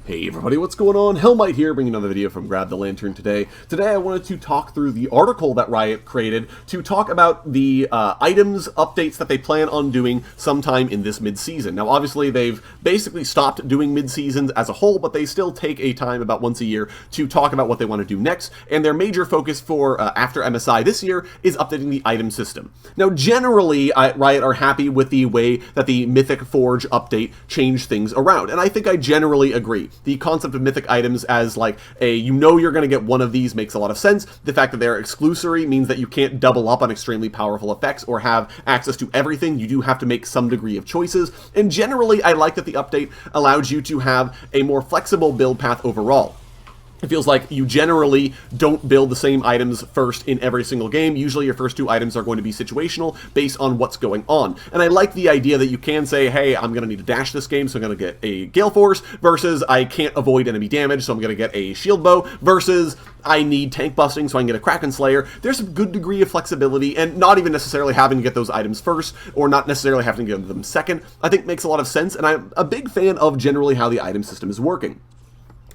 Hey everybody, what's going on? Hellmite here, bringing another video from Grab the Lantern today. Today I wanted to talk through the article that Riot created to talk about the items updates that they plan on doing sometime in this mid-season. Now obviously they've basically stopped doing mid-seasons as a whole, but they still take a time about once a year to talk about what they want to do next, and their major focus for after MSI this year is updating the item system. Now generally, Riot are happy with the way that the Mythic Forge update changed things around, and I think I generally agree. The concept of mythic items as like you know you're going to get one of these makes a lot of sense. The fact that they're exclusory means that you can't double up on extremely powerful effects or have access to everything. You do have to make some degree of choices, and generally I like that the update allows you to have a more flexible build path overall. It feels like you generally don't build the same items first in every single game. Usually your first two items are going to be situational based on what's going on. And I like the idea that you can say, hey, I'm going to need to dash this game, so I'm going to get a Gale Force, versus I can't avoid enemy damage, so I'm going to get a Shield Bow, versus I need tank busting, so I can get a Kraken Slayer. There's a good degree of flexibility, and not even necessarily having to get those items first, or not necessarily having to get them second, I think makes a lot of sense, and I'm a big fan of generally how the item system is working.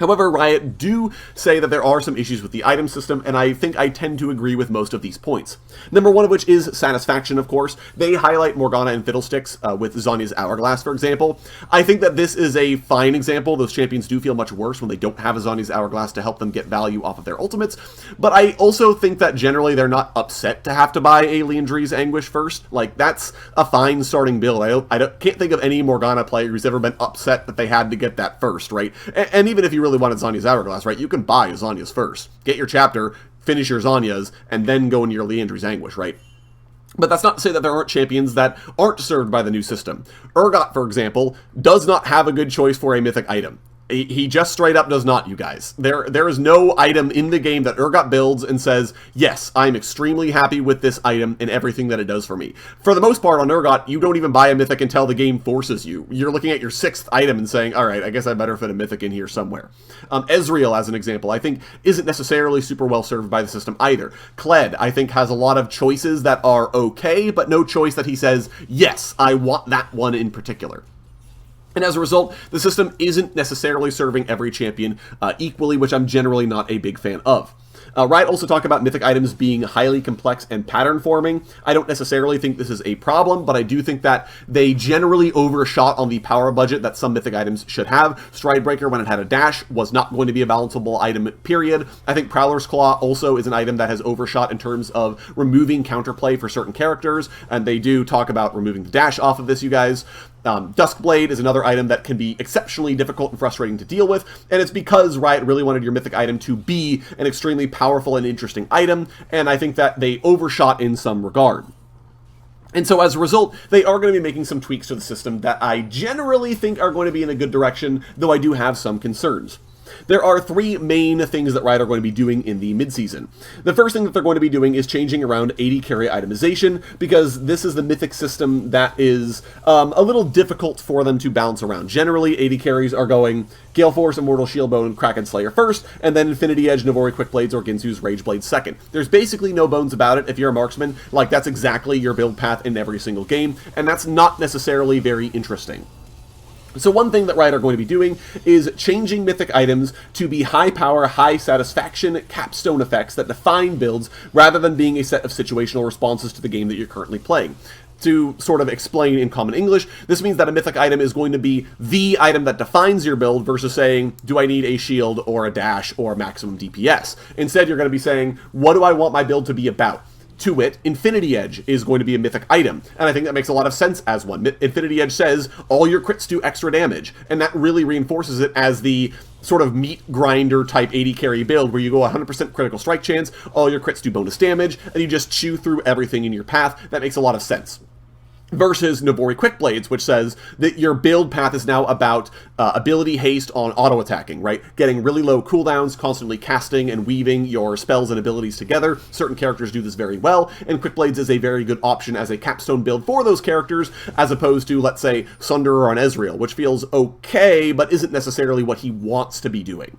However, Riot do say that there are some issues with the item system, and I think I tend to agree with most of these points. Number one of which is satisfaction, of course. They highlight Morgana and Fiddlesticks with Zhonya's Hourglass, for example. I think that this is a fine example. Those champions do feel much worse when they don't have a Zhonya's Hourglass to help them get value off of their ultimates, but I also think that generally they're not upset to have to buy a Liandry's Anguish first. Like, that's a fine starting build. I can't think of any Morgana player who's ever been upset that they had to get that first, right? And even if you really wanted Zhonya's Hourglass, right, you can buy Zhonya's first. Get your chapter, finish your Zhonya's, and then go into your Liandry's Anguish, right? But that's not to say that there aren't champions that aren't served by the new system. Urgot, for example, does not have a good choice for a mythic item. He just straight up does not, you guys. There is no item in the game that Urgot builds and says, yes, I'm extremely happy with this item and everything that it does for me. For the most part on Urgot, you don't even buy a mythic until the game forces you. You're looking at your 6th item and saying, alright, I guess I better fit a mythic in here somewhere. Ezreal, as an example, I think isn't necessarily super well served by the system either. Kled, I think, has a lot of choices that are okay, but no choice that he says, yes, I want that one in particular. And as a result, the system isn't necessarily serving every champion equally, which I'm generally not a big fan of. Riot also talk about mythic items being highly complex and pattern forming. I don't necessarily think this is a problem, but I do think that they generally overshot on the power budget that some mythic items should have. Stridebreaker, when it had a dash, was not going to be a balanceable item, period. I think Prowler's Claw also is an item that has overshot in terms of removing counterplay for certain characters, and they do talk about removing the dash off of this, you guys. Duskblade is another item that can be exceptionally difficult and frustrating to deal with, and it's because Riot really wanted your mythic item to be an extremely powerful and interesting item, and I think that they overshot in some regard. And so as a result, they are going to be making some tweaks to the system that I generally think are going to be in a good direction, though I do have some concerns. There are 3 main things that Riot are going to be doing in the mid-season. The first thing that they're going to be doing is changing around 80 carry itemization, because this is the mythic system that is a little difficult for them to bounce around. Generally, 80 carries are going Gale Force, Immortal Shield Bow, and Kraken Slayer first, and then Infinity Edge, Navori Quickblades, or Ginsu's Rageblade second. There's basically no bones about it. If you're a marksman, like, that's exactly your build path in every single game, and that's not necessarily very interesting. So one thing that Riot are going to be doing is changing mythic items to be high power, high satisfaction capstone effects that define builds, rather than being a set of situational responses to the game that you're currently playing. To sort of explain in common English, this means that a mythic item is going to be the item that defines your build versus saying, do I need a shield or a dash or maximum DPS? Instead, you're going to be saying, what do I want my build to be about? To it, Infinity Edge is going to be a mythic item, and I think that makes a lot of sense as one. Infinity Edge says, all your crits do extra damage, and that really reinforces it as the sort of meat grinder type 80 carry build where you go 100% critical strike chance, all your crits do bonus damage, and you just chew through everything in your path. That makes a lot of sense. Versus Navori Quickblades, which says that your build path is now about ability haste on auto-attacking, right? Getting really low cooldowns, constantly casting and weaving your spells and abilities together. Certain characters do this very well, and Quickblades is a very good option as a capstone build for those characters, as opposed to, let's say, Sunder or an Ezreal, which feels okay, but isn't necessarily what he wants to be doing.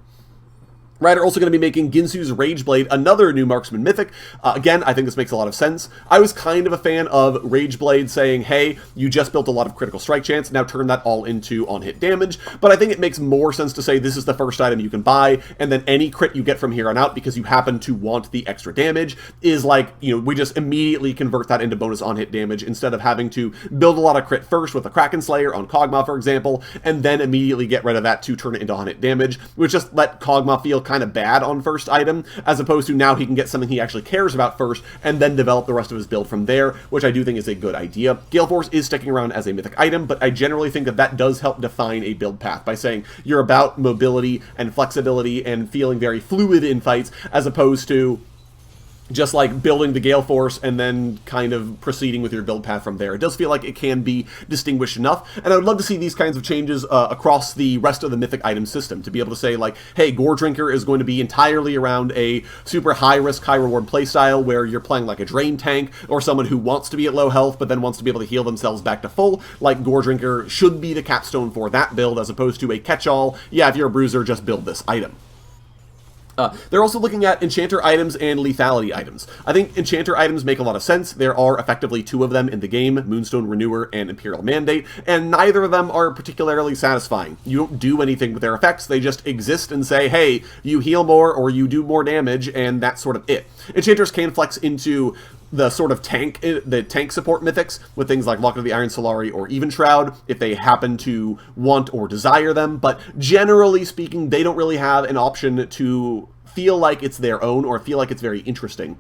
Riot are also going to be making Ginsu's Rageblade another new marksman mythic. Again, I think this makes a lot of sense. I was kind of a fan of Rageblade saying, hey, you just built a lot of critical strike chance, now turn that all into on-hit damage, but I think it makes more sense to say this is the first item you can buy, and then any crit you get from here on out because you happen to want the extra damage is like, you know, we just immediately convert that into bonus on-hit damage instead of having to build a lot of crit first with a Kraken Slayer on Kog'Maw, for example, and then immediately get rid of that to turn it into on-hit damage, which just let Kog'Maw feel kind of bad on first item, as opposed to now he can get something he actually cares about first, and then develop the rest of his build from there, which I do think is a good idea. Gale Force is sticking around as a mythic item, but I generally think that that does help define a build path by saying you're about mobility and flexibility and feeling very fluid in fights, as opposed to just like building the Gale Force and then kind of proceeding with your build path from there. It does feel like it can be distinguished enough, and I would love to see these kinds of changes across the rest of the mythic item system, to be able to say like, hey, Gore Drinker is going to be entirely around a super high risk, high reward playstyle where you're playing like a drain tank or someone who wants to be at low health but then wants to be able to heal themselves back to full. Like, Gore Drinker should be the capstone for that build, as opposed to a catch-all, yeah, if you're a bruiser, just build this item. They're also looking at enchanter items and lethality items. I think enchanter items make a lot of sense. There are effectively two of them in the game, Moonstone Renewer and Imperial Mandate, and neither of them are particularly satisfying. You don't do anything with their effects, they just exist and say, hey, you heal more or you do more damage, and that's sort of it. Enchanters can flex into the sort of tank support mythics with things like Locket of the Iron Solari or Even Shroud if they happen to want or desire them, but generally speaking, they don't really have an option to feel like it's their own or feel like it's very interesting.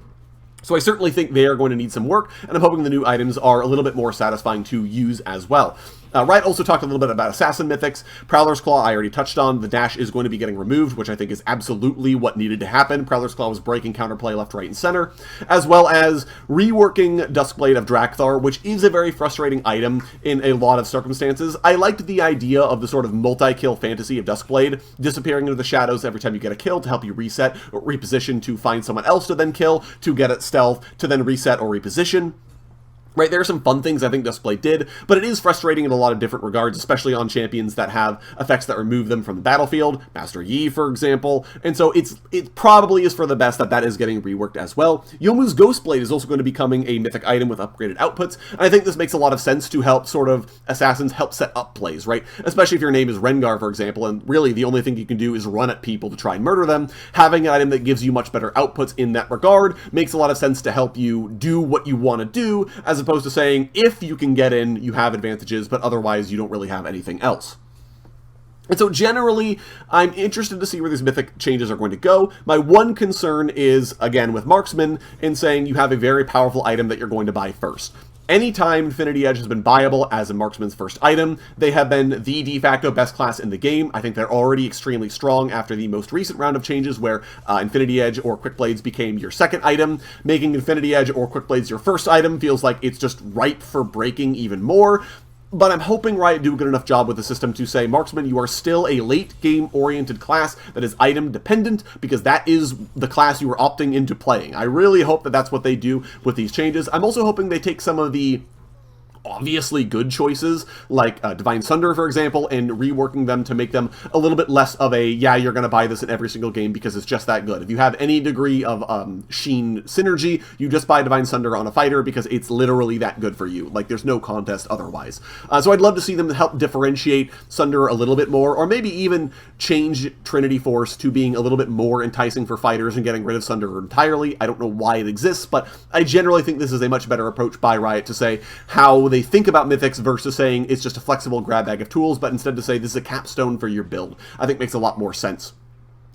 So I certainly think they are going to need some work, and I'm hoping the new items are a little bit more satisfying to use as well. Riot also talked a little bit about Assassin Mythics. Prowler's Claw I already touched on. The dash is going to be getting removed, which I think is absolutely what needed to happen. Prowler's Claw was breaking counterplay left, right, and center, as well as reworking Duskblade of Drakthar, which is a very frustrating item in a lot of circumstances. I liked the idea of the sort of multi-kill fantasy of Duskblade, disappearing into the shadows every time you get a kill to help you reset or reposition to find someone else to then kill, to get it stealth, to then reset or reposition. Right, there are some fun things I think Duskblade did, but it is frustrating in a lot of different regards, especially on champions that have effects that remove them from the battlefield, Master Yi, for example, and so it probably is for the best that that is getting reworked as well. Youmuu's Ghostblade is also going to be becoming a mythic item with upgraded outputs, and I think this makes a lot of sense to help sort of assassins help set up plays, right? Especially if your name is Rengar, for example, and really the only thing you can do is run at people to try and murder them. Having an item that gives you much better outputs in that regard makes a lot of sense to help you do what you want to do, as opposed to saying, if you can get in, you have advantages, but otherwise you don't really have anything else. And so generally, I'm interested to see where these mythic changes are going to go. My one concern is, again, with Marksman, in saying you have a very powerful item that you're going to buy first. Anytime Infinity Edge has been viable as a marksman's first item, they have been the de facto best class in the game. I think they're already extremely strong after the most recent round of changes where Infinity Edge or Quickblades became your second item. Making Infinity Edge or Quickblades your first item feels like it's just ripe for breaking even more. But I'm hoping Riot do a good enough job with the system to say, Marksman, you are still a late-game-oriented class that is item-dependent, because that is the class you are opting into playing. I really hope that that's what they do with these changes. I'm also hoping they take some of the obviously good choices, like Divine Sunder, for example, and reworking them to make them a little bit less of a, yeah, you're going to buy this in every single game because it's just that good. If you have any degree of Sheen synergy, you just buy Divine Sunder on a fighter because it's literally that good for you. Like, there's no contest otherwise. So I'd love to see them help differentiate Sunder a little bit more, or maybe even change Trinity Force to being a little bit more enticing for fighters and getting rid of Sunder entirely. I don't know why it exists, but I generally think this is a much better approach by Riot to say how they think about mythics versus saying it's just a flexible grab bag of tools, but instead to say this is a capstone for your build. I think makes a lot more sense.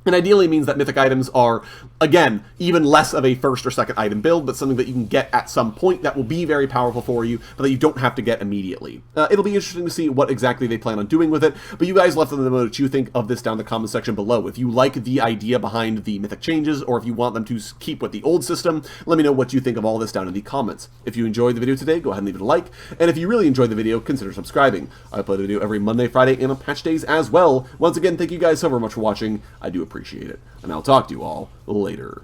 And ideally means that mythic items are, again, even less of a first or second item build, but something that you can get at some point that will be very powerful for you, but that you don't have to get immediately. It'll be interesting to see what exactly they plan on doing with it, but you guys let them know what you think of this down in the comment section below. If you like the idea behind the mythic changes, or if you want them to keep with the old system, let me know what you think of all this down in the comments. If you enjoyed the video today, go ahead and leave it a like, and if you really enjoyed the video, consider subscribing. I upload a video every Monday, Friday, and on patch days as well. Once again, thank you guys so very much for watching. I do appreciate it, and I'll talk to you all later.